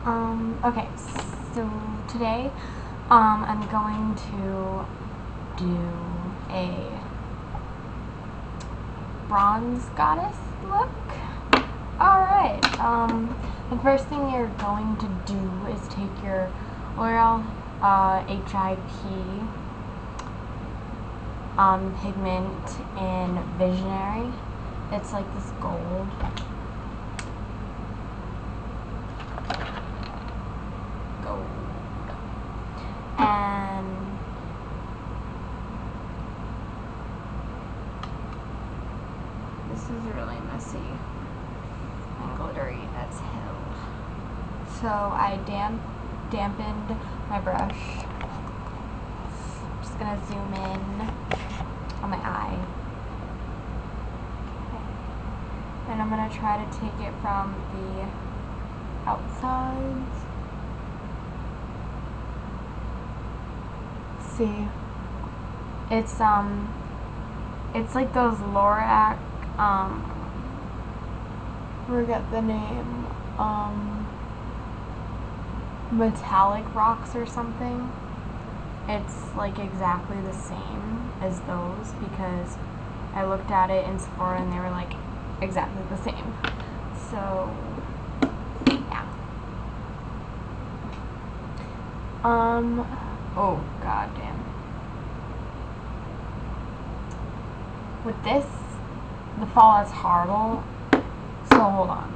Okay, so today, I'm going to do a bronze goddess look. Alright, the first thing you're going to do is take your L'Oreal HIP pigment in Visionary. It's like this gold. And this is really messy and glittery as hell. So I dampened my brush. I'm just gonna zoom in on my eye. Okay. And I'm gonna try to take it from the outsides. See, it's like those Lorac, forget the name, metallic rocks or something. It's like exactly the same as those because I looked at it in Sephora and they were like exactly the same. So yeah. Oh, god damn. With this, the fallout's horrible. So hold on.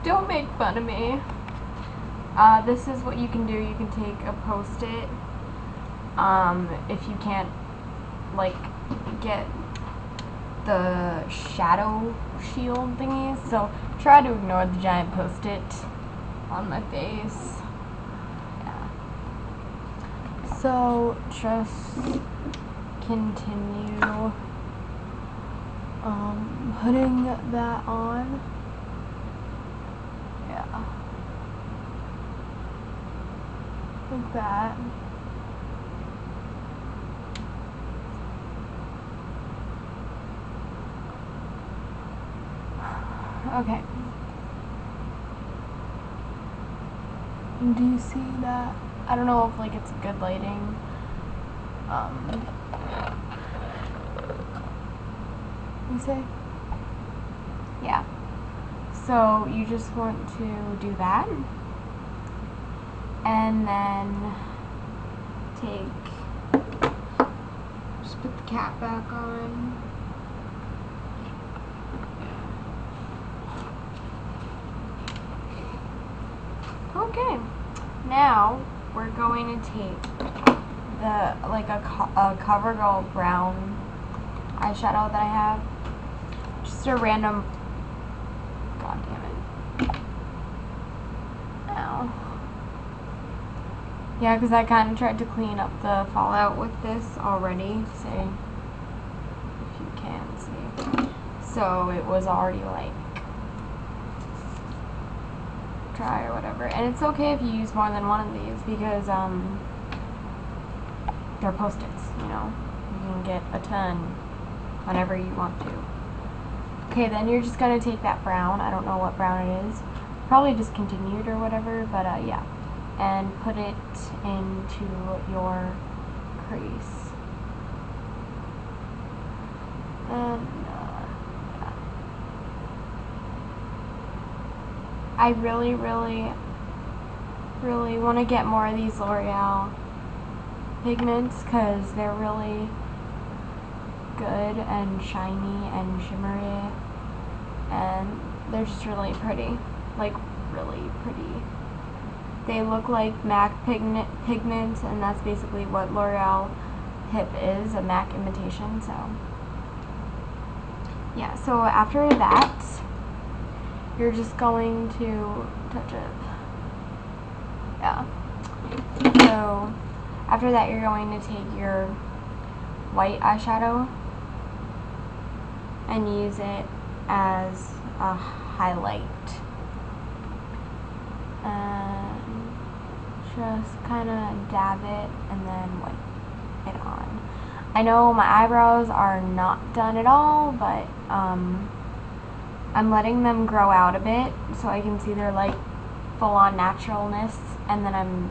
Don't make fun of me. This is what you can do. You can take a Post-it. If you can't, like, get the shadow shield thingy. So try to ignore the giant Post-it on my face. So just continue putting that on. Yeah. Like that. Okay. Do you see that? I don't know if like it's good lighting. You say? Yeah. So you just want to do that, and then just put the cap back on. Okay. Now we're going to take a CoverGirl brown eyeshadow that I have. Just a random. God damn it. Ow. Yeah, because I kind of tried to clean up the fallout with this already. See if you can see. So it was already like dry or whatever. And it's okay if you use more than one of these because they're Post-its, you know. You can get a ton whenever you want to. Okay, then you're just gonna take that brown. I don't know what brown it is. Probably discontinued or whatever, but yeah. And put it into your crease. And yeah. I really want to get more of these L'Oreal pigments because they're really good and shiny and shimmery, and they're just really pretty, like really pretty. They look like MAC pigments, and that's basically what L'Oreal HIP is, a MAC imitation. So yeah, so after that you're just going to touch it. Yeah. So after that you're going to take your white eyeshadow and use it as a highlight. And just kind of dab it and then wipe it on. I know my eyebrows are not done at all, but I'm letting them grow out a bit so I can see their like full-on naturalness, and then I'm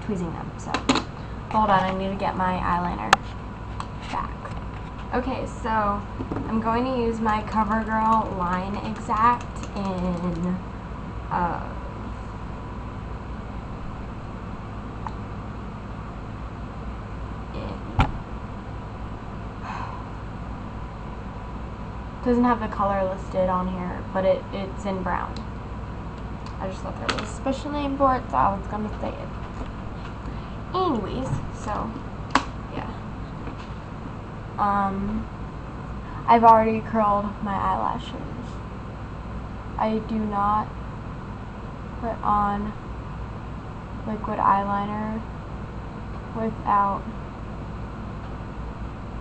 tweezing them. So hold on, I need to get my eyeliner back. Okay, so I'm going to use my CoverGirl Line Exact in doesn't have the color listed on here, but it's in brown. I just thought there was a special name for it, so I was gonna say it. Anyways, so yeah. I've already curled my eyelashes. I do not put on liquid eyeliner without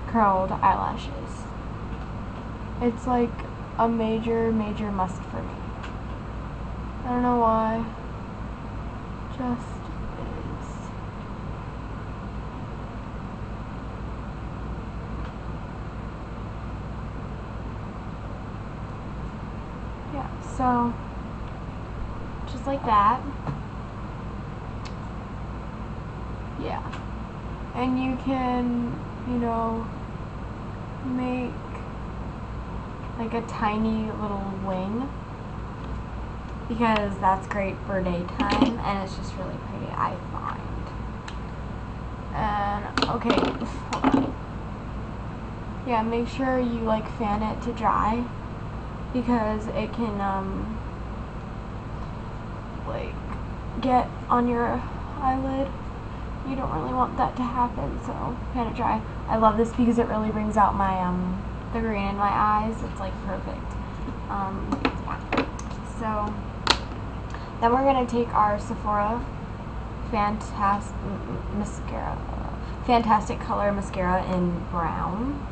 curled eyelashes. It's like a major must for me. I don't know why. Just is. Yeah, so just like that. Yeah. And you can, you know, make like a tiny little wing, because that's great for daytime and it's just really pretty, I find. And okay, hold on. Yeah, make sure you like fan it to dry, because it can like get on your eyelid. You don't really want that to happen, so fan it dry. I love this because it really brings out my the green in my eyes. It's like perfect. Yeah. So then we're gonna take our Sephora Fantastic Color Mascara in brown.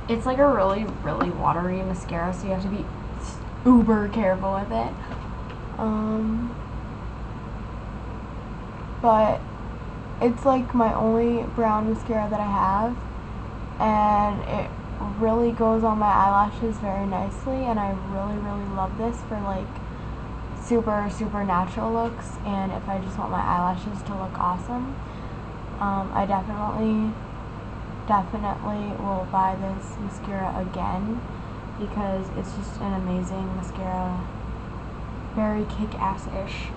It's like a really watery mascara, so you have to be uber careful with it. But it's like my only brown mascara that I have, and it really goes on my eyelashes very nicely, and I really love this for like super natural looks, and if I just want my eyelashes to look awesome. I definitely will buy this mascara again, because it's just an amazing mascara, very kick-ass-ish.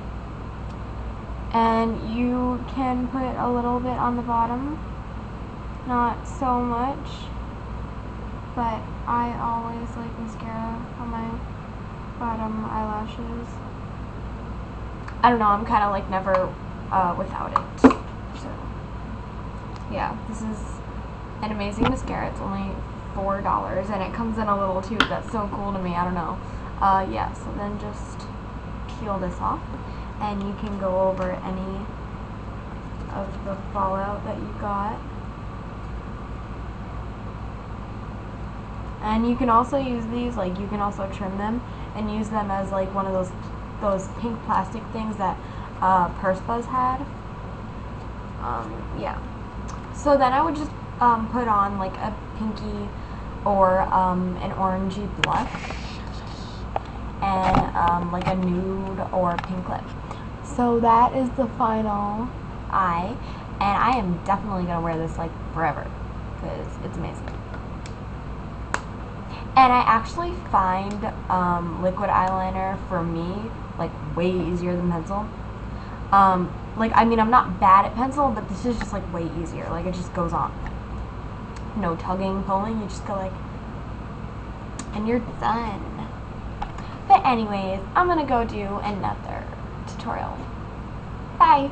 And you can put a little bit on the bottom, not so much, but I always like mascara on my bottom eyelashes. I don't know, I'm kind of like never without it. So yeah, this is an amazing mascara. It's only $4 and it comes in a little tube. That's so cool to me. I don't know. Yeah, so then just peel this off, and you can go over any of the fallout that you got. And you can also use these, like you can also trim them and use them as like one of those pink plastic things that Purse Buzz had. Yeah. So then I would just put on like a pinky or an orangey blush, and like a nude or pink lip. So that is the final eye, and I am definitely going to wear this like forever, because it's amazing. And I actually find liquid eyeliner, for me, like way easier than pencil. Like, I mean, I'm not bad at pencil, but this is just like way easier. Like, it just goes on. No tugging, pulling, you just go like, and you're done. But anyways, I'm gonna go do another tutorial. Bye!